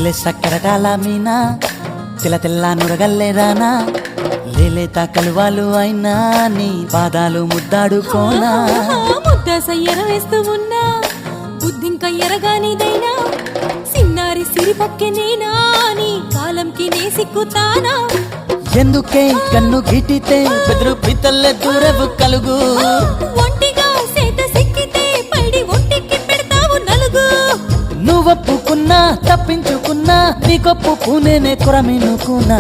లేలే సక్కరటాల మీనా తెల్ల తెల్ల నురగల్లే రానా లేలేత కలువాలు అయినా నీ పాదాలు ముద్దాడుకోనా ముద్ద సయ్యర వేస్తూ ఉన్నా బుద్ధింక ఎరగానిదైనా సిన్నారి సిరిపక్కె నేనా నీ కాలంకి నే సిక్కుతానా ఎందుకే కన్ను గిటితే బెదురు పితల్లే దూరవు కలుగు ఒంటిగా సేత సిక్కితే పైడి ఒంటికి పెడతావు నలుగు నువ్వొప్పుకున్నా తప్పించుకున్నా నీకొప్పు నేనే కొరమినుకున్నా